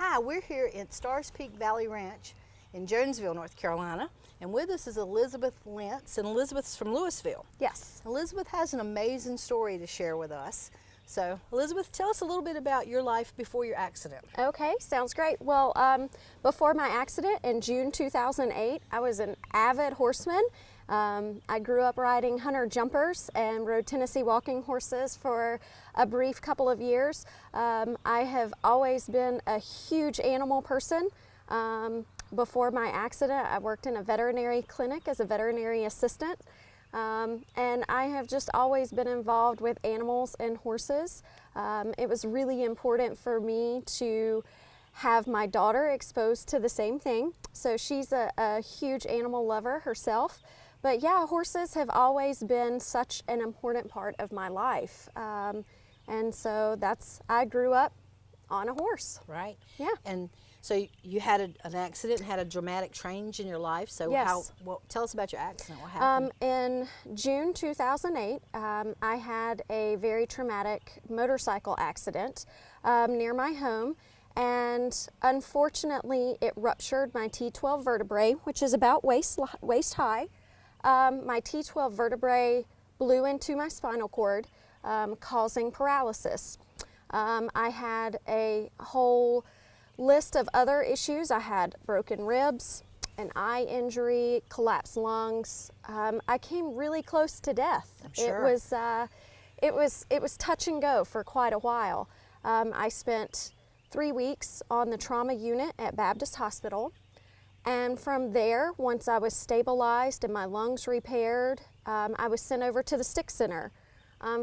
Hi, we're here at Stars Peak Valley Ranch in Jonesville, North Carolina, and with us is Elizabeth Lentz, and Elizabeth's from Louisville. Yes. Elizabeth has an amazing story to share with us. So, Elizabeth, tell us a little bit about your life before your accident. Okay, sounds great. Well, before my accident in June 2008, I was an avid horseman. I grew up riding hunter jumpers and rode Tennessee walking horses for a brief couple of years. I have always been a huge animal person. Before my accident, I worked in a veterinary clinic as a veterinary assistant. And I have just always been involved with animals and horses. It was really important for me to have my daughter exposed to the same thing. So she's a huge animal lover herself. But yeah, horses have always been such an important part of my life. And so I grew up on a horse. Right. Yeah. And so you had an accident and had a dramatic change in your life. So yes. Tell us about your accident. What happened? In June 2008, I had a very traumatic motorcycle accident near my home. And unfortunately, it ruptured my T12 vertebrae, which is about waist high. My T12 vertebrae blew into my spinal cord, causing paralysis. I had a whole list of other issues. I had broken ribs, an eye injury, collapsed lungs. I came really close to death. I'm sure. It was touch and go for quite a while. I spent 3 weeks on the trauma unit at Baptist Hospital. And from there, once I was stabilized and my lungs repaired, I was sent over to the Stick Center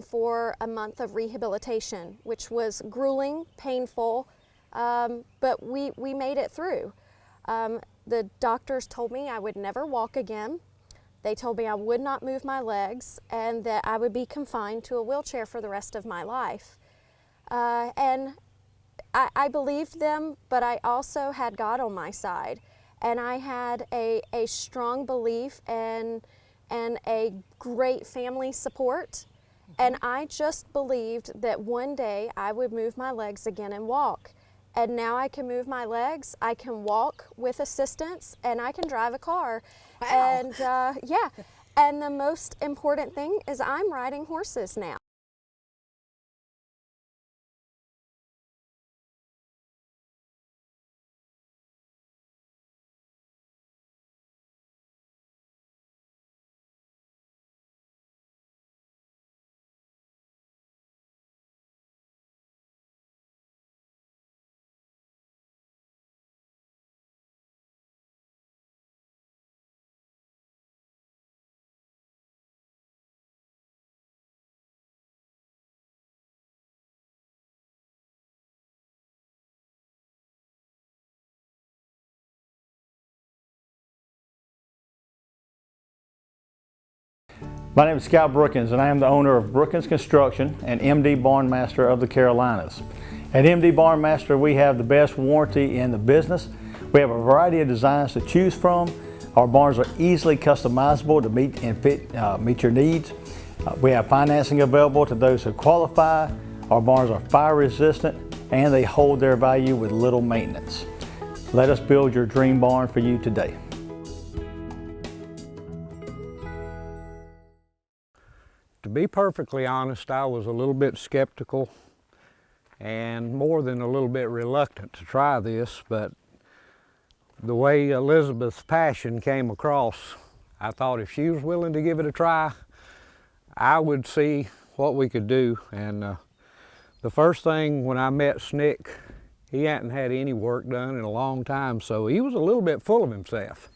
for a month of rehabilitation, which was grueling, painful, but we made it through. The doctors told me I would never walk again. They told me I would not move my legs and that I would be confined to a wheelchair for the rest of my life. And I believed them, but I also had God on my side. And I had a strong belief and a great family support. And I just believed that one day I would move my legs again and walk. And now I can move my legs, I can walk with assistance, and I can drive a car. Wow. And yeah, and the most important thing is I'm riding horses now. My name is Scott Brookins, and I am the owner of Brookins Construction and MD Barn Master of the Carolinas. At MD Barn Master, we have the best warranty in the business. We have a variety of designs to choose from. Our barns are easily customizable to meet your needs. We have financing available to those who qualify. Our barns are fire resistant and they hold their value with little maintenance. Let us build your dream barn for you today. To be perfectly honest, I was a little bit skeptical and more than a little bit reluctant to try this, but the way Elizabeth's passion came across, I thought if she was willing to give it a try, I would see what we could do. And the first thing when I met Snick, he hadn't had any work done in a long time, so he was a little bit full of himself.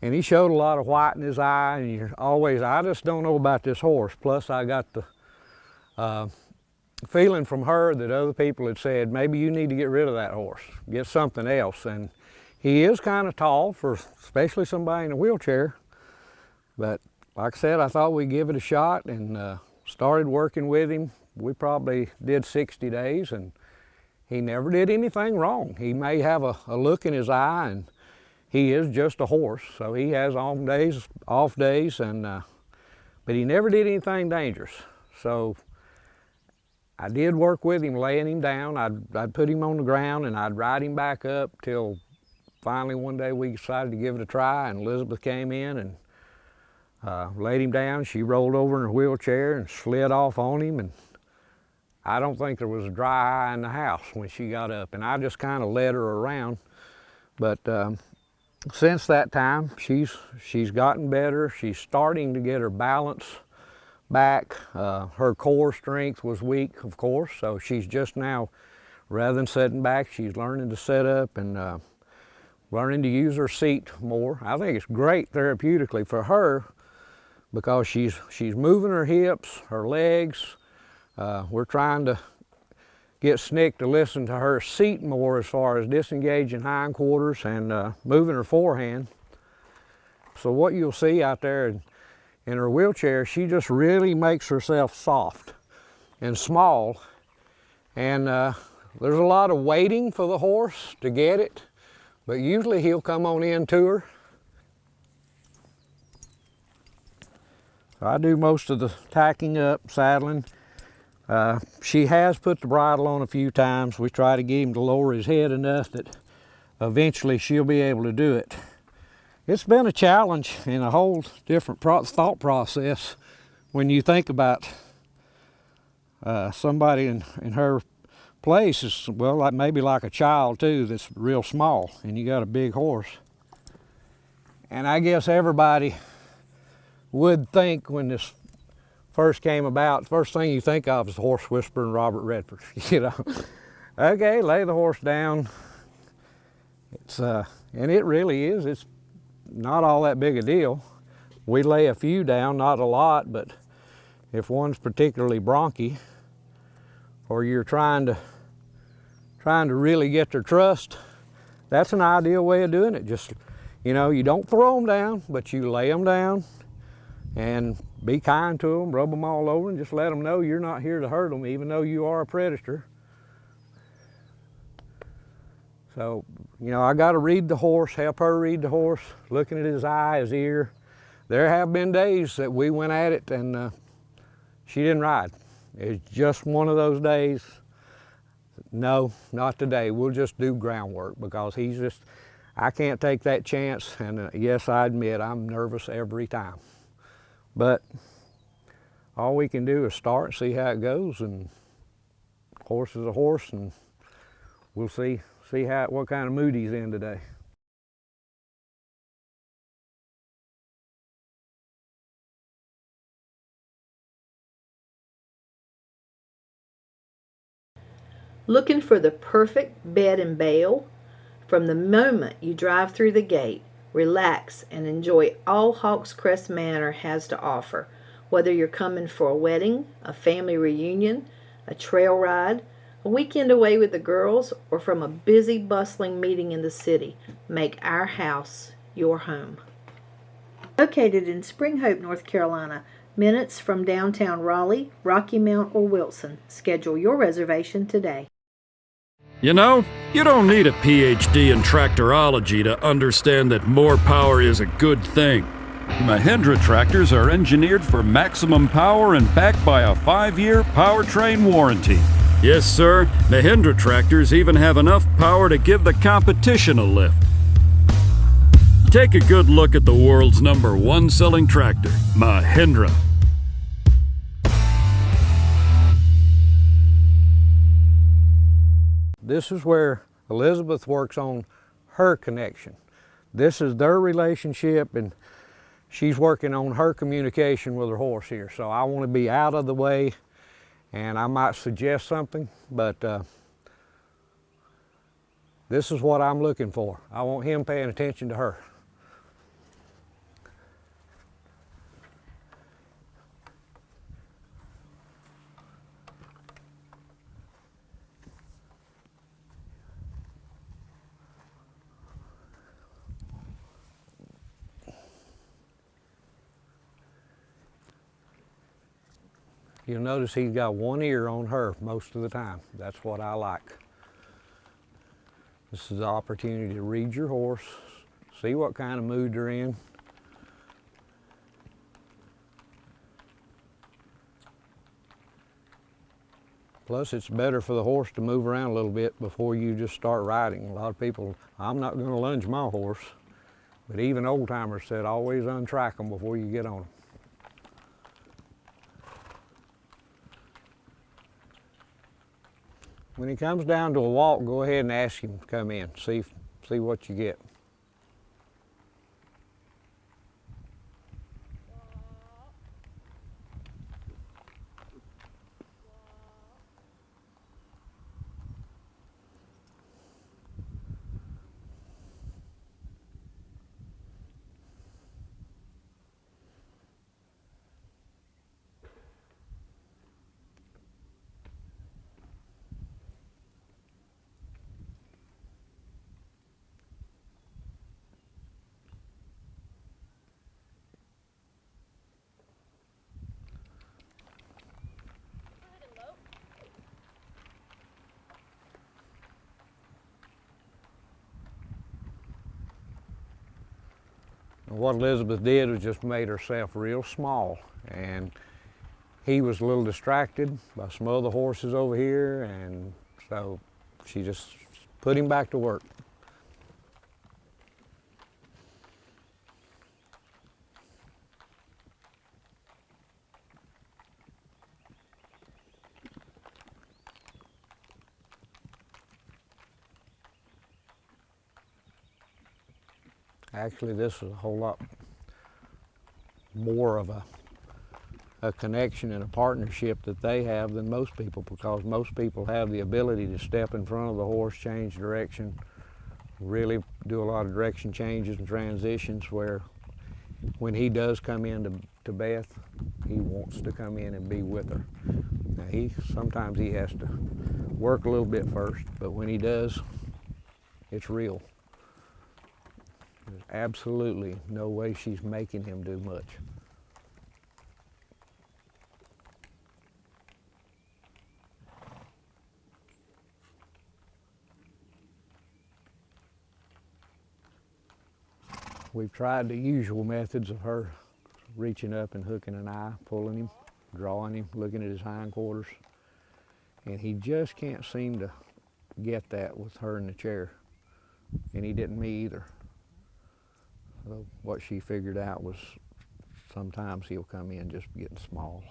And he showed a lot of white in his eye, and you're always, I just don't know about this horse. Plus I got the feeling from her that other people had said, maybe you need to get rid of that horse, get something else. And he is kind of tall for especially somebody in a wheelchair. But like I said, I thought we'd give it a shot and started working with him. We probably did 60 days and he never did anything wrong. He may have a look in his eye, and he is just a horse, so he has off days, and but he never did anything dangerous. So I did work with him, laying him down. I'd put him on the ground and I'd ride him back up till finally one day we decided to give it a try, and Elizabeth came in and laid him down. She rolled over in her wheelchair and slid off on him, and I don't think there was a dry eye in the house when she got up, and I just kind of led her around. But since that time, she's gotten better. She's starting to get her balance back. Her core strength was weak, of course, so she's just now, rather than sitting back, she's learning to sit up and learning to use her seat more. I think it's great therapeutically for her because she's moving her hips, her legs. We're trying to get Snick to listen to her seat more as far as disengaging hindquarters and moving her forehand. So what you'll see out there in her wheelchair, she just really makes herself soft and small. And there's a lot of waiting for the horse to get it, but usually he'll come on in to her. I do most of the tacking up, saddling. She has put the bridle on a few times. We try to get him to lower his head enough that eventually she'll be able to do it. It's been a challenge and a whole different thought process when you think about somebody in her place is, well, like maybe like a child too that's real small, and you got a big horse. And I guess everybody would think when this first came about, the first thing you think of is the horse whisperer and Robert Redford, you know. Okay, lay the horse down. It's and it really is, it's not all that big a deal. We lay a few down, not a lot, but if one's particularly bronchi, or you're trying to really get their trust, that's an ideal way of doing it. Just, you know, you don't throw them down, but you lay them down and be kind to them, rub them all over, and just let them know you're not here to hurt them, even though you are a predator. So, you know, I got to read the horse, help her read the horse, looking at his eye, his ear. There have been days that we went at it and she didn't ride. It's just one of those days. No, not today. We'll just do groundwork because he's just, I can't take that chance. And yes, I admit I'm nervous every time. But all we can do is start and see how it goes, and horse is a horse, and we'll see what kind of mood he's in today. Looking for the perfect bed and bail? From the moment you drive through the gate, relax and enjoy all Hawks Crest Manor has to offer. Whether you're coming for a wedding, a family reunion, a trail ride, a weekend away with the girls, or from a busy, bustling meeting in the city, make our house your home. Located in Spring Hope, North Carolina, minutes from downtown Raleigh, Rocky Mount, or Wilson. Schedule your reservation today. You know, you don't need a PhD in tractorology to understand that more power is a good thing. Mahindra tractors are engineered for maximum power and backed by a 5-year powertrain warranty. Yes, sir, Mahindra tractors even have enough power to give the competition a lift. Take a good look at the world's #1 selling tractor, Mahindra. This is where Elizabeth works on her connection. This is their relationship, and she's working on her communication with her horse here. So I want to be out of the way, and I might suggest something, but this is what I'm looking for. I want him paying attention to her. You'll notice he's got one ear on her most of the time. That's what I like. This is the opportunity to read your horse, see what kind of mood they're in. Plus, it's better for the horse to move around a little bit before you just start riding. A lot of people, I'm not going to lunge my horse, but even old timers said always untrack them before you get on them. When he comes down to a walk, go ahead and ask him to come in, see what you get. What Elizabeth did was just made herself real small, and he was a little distracted by some other horses over here, and so she just put him back to work. Actually, this is a whole lot more of a connection and a partnership that they have than most people, because most people have the ability to step in front of the horse, change direction, really do a lot of direction changes and transitions, where when he does come in to Beth, he wants to come in and be with her. Now sometimes he has to work a little bit first, but when he does, it's real. There's absolutely no way she's making him do much. We've tried the usual methods of her reaching up and hooking an eye, pulling him, drawing him, looking at his hindquarters, and he just can't seem to get that with her in the chair, and he didn't me either. So what she figured out was sometimes he'll come in just getting small.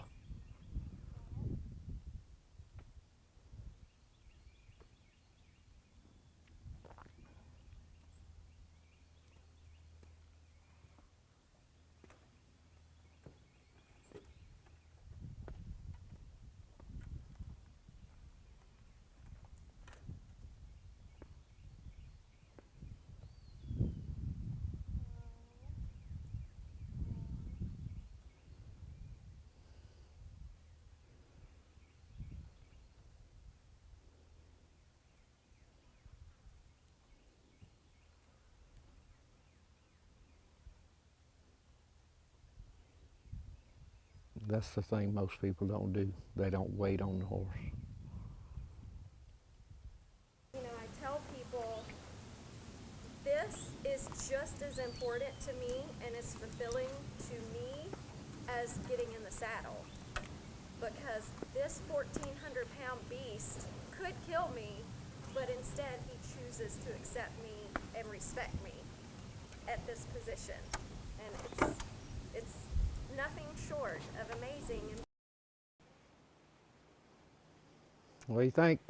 That's the thing most people don't do. They don't wait on the horse. You know, I tell people this is just as important to me and as fulfilling to me as getting in the saddle, because this 1,400-pound beast could kill me, but instead he chooses to accept me and respect me at this position, and it's nothing short of amazing. What do you think?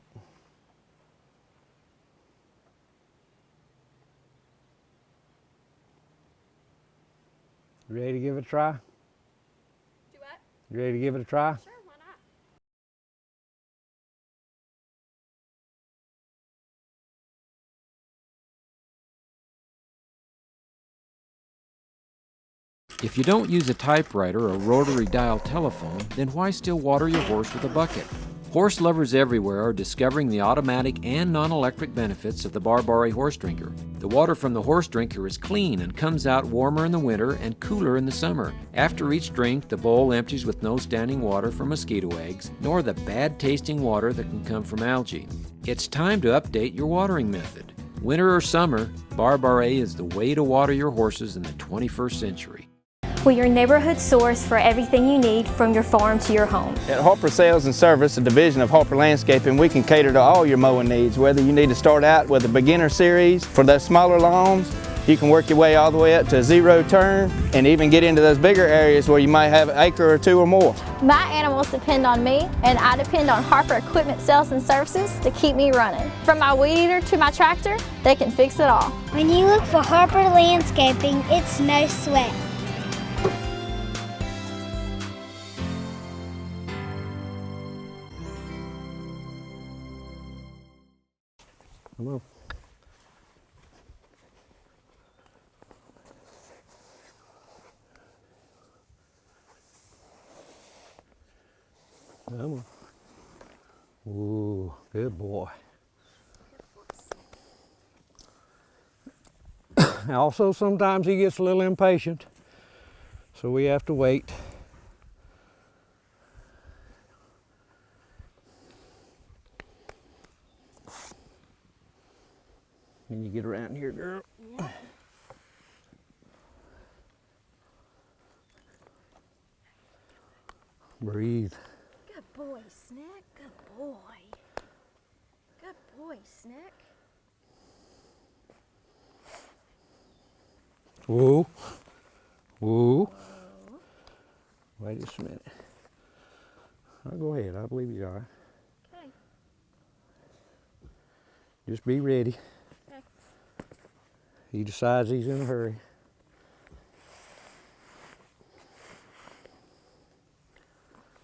You ready to give it a try? Do what? You ready to give it a try? Sure, why not? If you don't use a typewriter or rotary dial telephone, then why still water your horse with a bucket? Horse lovers everywhere are discovering the automatic and non-electric benefits of the Barbari horse drinker. The water from the horse drinker is clean and comes out warmer in the winter and cooler in the summer. After each drink, the bowl empties with no standing water from mosquito eggs, nor the bad-tasting water that can come from algae. It's time to update your watering method. Winter or summer, Barbari is the way to water your horses in the 21st century. We're your neighborhood source for everything you need from your farm to your home. At Harper Sales and Service, a division of Harper Landscaping, we can cater to all your mowing needs. Whether you need to start out with a beginner series for those smaller lawns, you can work your way all the way up to a zero turn and even get into those bigger areas where you might have an acre or two or more. My animals depend on me, and I depend on Harper Equipment Sales and Services to keep me running. From my weed eater to my tractor, they can fix it all. When you look for Harper Landscaping, it's no sweat. Come on. Come on. Ooh, good boy. Also, sometimes he gets a little impatient, so we have to wait. Can you get around here, girl? Yeah. Breathe. Good boy, Snick. Good boy. Good boy, Snick. Whoa. Whoa. Wait just a minute. I'll go ahead. I believe you are. Okay. Just be ready. Okay. He decides he's in a hurry.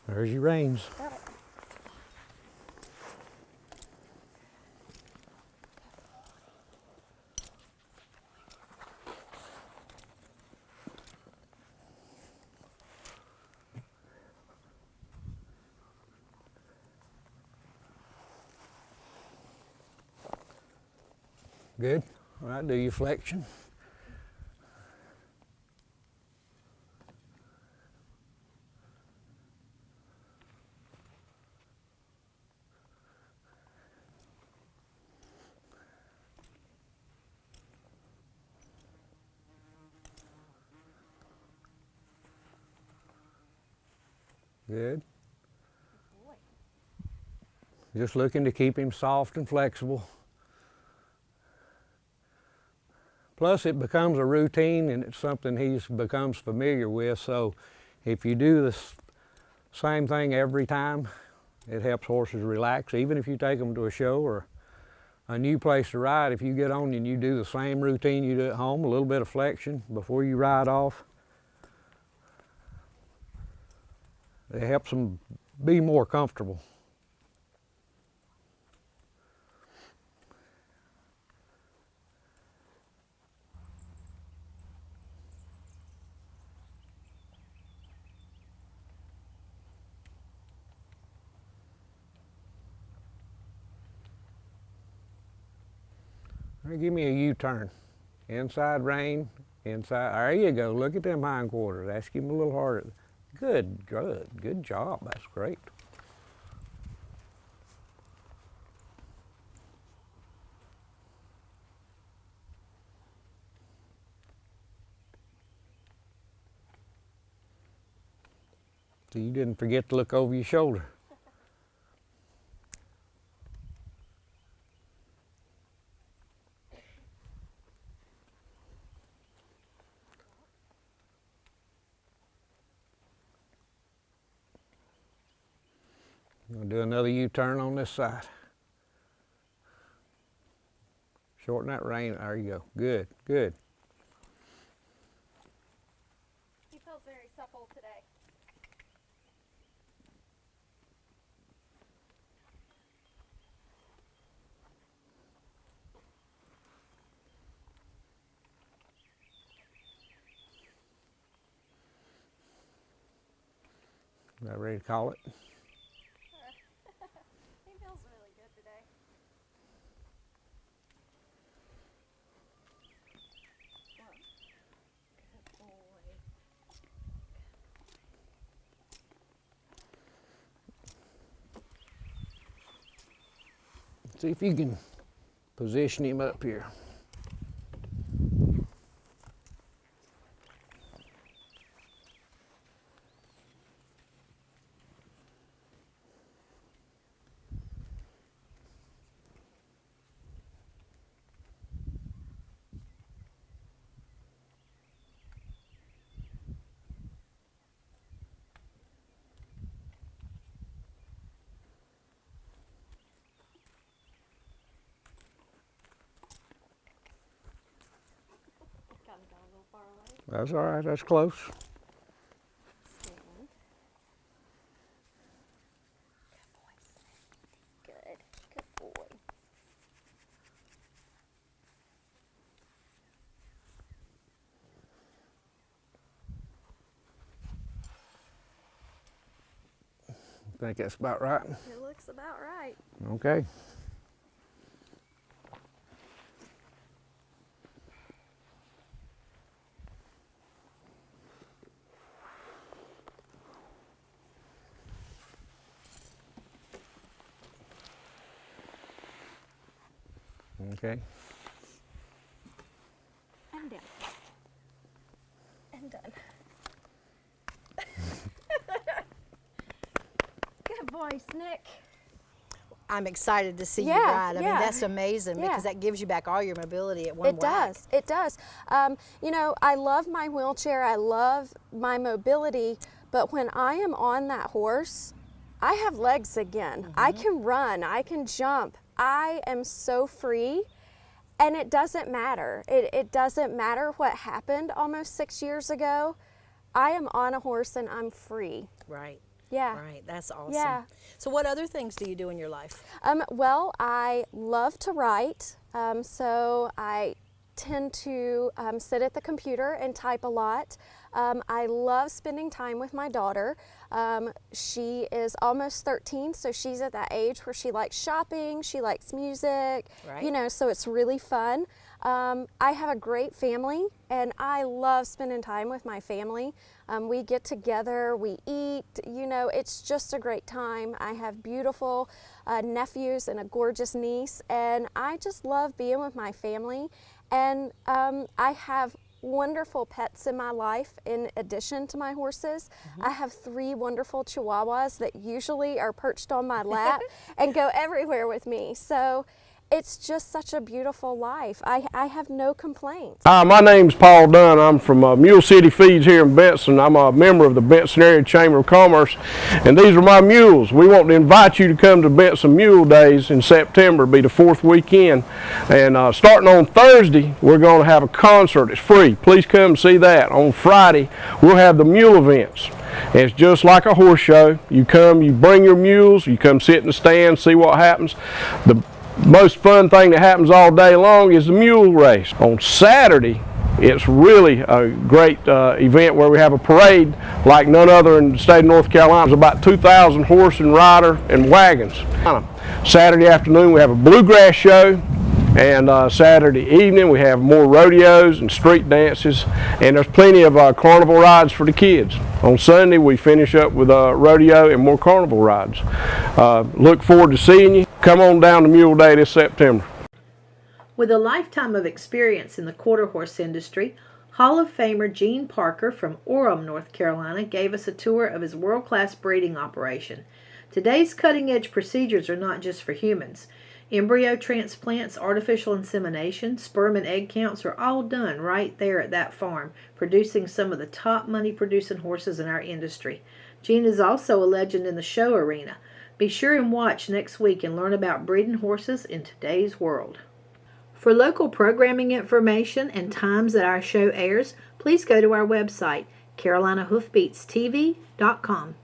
There's your reins. Got it. Good. All right, do your flexion. Good. Just looking to keep him soft and flexible. Plus it becomes a routine and it's something he becomes familiar with, so if you do the same thing every time, it helps horses relax. Even if you take them to a show or a new place to ride, if you get on and you do the same routine you do at home, a little bit of flexion before you ride off, it helps them be more comfortable. All right, give me a U-turn. Inside rein, inside. There you go. Look at them hindquarters. Ask him a little harder. Good, good, good job. That's great. So you didn't forget to look over your shoulder. We'll do another U-turn on this side. Shorten that rein. There you go. Good, good. He feels very supple today. About ready to call it? He feels really good today. Good boy. See if you can position him up here. That's all right, that's close. Good, good boy. Think that's about right? It looks about right. Okay. Okay. I'm down. And done. Good boy, Snick. I'm excited to see you Yeah, ride. I mean, yeah. that's amazing Yeah. because that gives you back all your mobility at one It whack. does. It does. You know, I love my wheelchair. I love my mobility. But when I am on that horse, I have legs again. I can run. I can jump. I am so free. And it doesn't matter. It doesn't matter what happened almost 6 years ago. I am on a horse and I'm free. Right. Yeah. Right. That's awesome. Yeah. So what other things do you do in your life? Well, I love to write, so I tend to sit at the computer and type a lot. I love spending time with my daughter. She is almost 13, so she's at that age where she likes shopping, she likes music, Right. you know, so it's really fun. I have a great family, and I love spending time with my family. We get together, we eat, you know, it's just a great time. I have beautiful nephews and a gorgeous niece, and I just love being with my family. And I have wonderful pets in my life in addition to my horses. I have 3 wonderful Chihuahuas that usually are perched on my lap and go everywhere with me. So it's just such a beautiful life. I have no complaints. My name's Paul Dunn. I'm from Mule City Feeds here in Benson. I'm a member of the Benson Area Chamber of Commerce, and these are my mules. We want to invite you to come to Benson Mule Days in September. It'll be the 4th weekend, and starting on Thursday, we're going to have a concert. It's free. Please come see that. On Friday, we'll have the mule events. It's just like a horse show. You come, you bring your mules, you come sit in the stand, see what happens. The most fun thing that happens all day long is the mule race. On Saturday, it's really a great event where we have a parade like none other in the state of North Carolina. There's about 2,000 horse and rider and wagons. Saturday afternoon, we have a bluegrass show, and Saturday evening, we have more rodeos and street dances, and there's plenty of carnival rides for the kids. On Sunday, we finish up with a rodeo and more carnival rides. Look forward to seeing you. Come on down to Mule Day this September. With a lifetime of experience in the quarter horse industry, Hall of Famer Gene Parker from Orem, North Carolina, gave us a tour of his world-class breeding operation. Today's cutting-edge procedures are not just for humans. Embryo transplants, artificial insemination, sperm and egg counts are all done right there at that farm, producing some of the top money-producing horses in our industry. Gene is also a legend in the show arena. Be sure and watch next week and learn about breeding horses in today's world. For local programming information and times that our show airs, please go to our website, CarolinaHoofbeatsTV.com.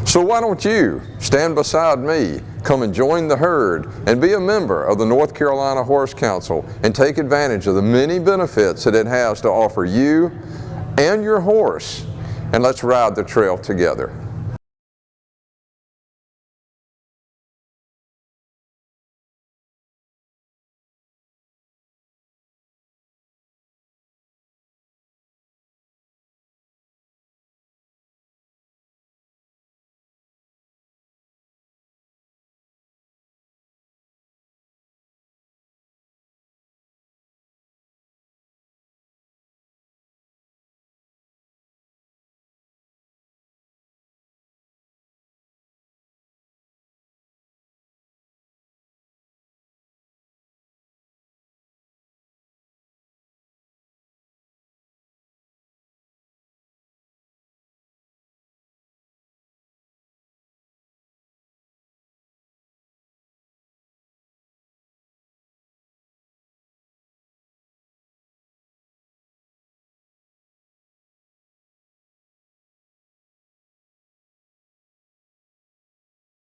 So why don't you stand beside me, come and join the herd, and be a member of the North Carolina Horse Council and take advantage of the many benefits that it has to offer you and your horse, and let's ride the trail together.